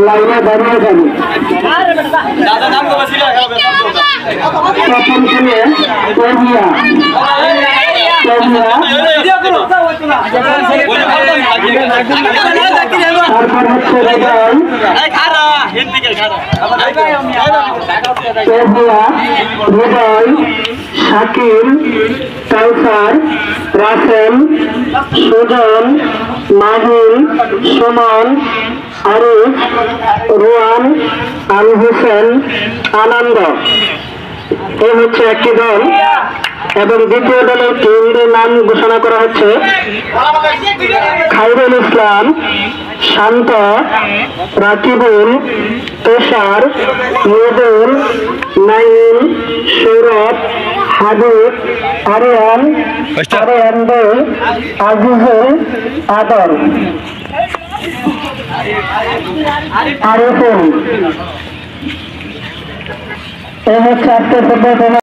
লাইনে দাঁড়িয়ে যাবে। প্রথম খেলে কবিয়া তারপর হচ্ছে হৃদয় হৃদয় শাকিল কাউসার রাসেল সুজন মাহিল সুমন আরিফ রুয়ান আল হোসেন আনন্দ। এই হচ্ছে একটি দল এবং দ্বিতীয় দলের টিমদের নাম ঘোষণা করা হচ্ছে খায়রুল ইসলাম, শান্ত, রাকিবুল, তুষার, মৃদুল, নাইম, সৌরভ, হাবিব, আরিয়ান, আজিজুল, আদর, আরিফুল। এই হচ্ছে আজকে ফুটবল।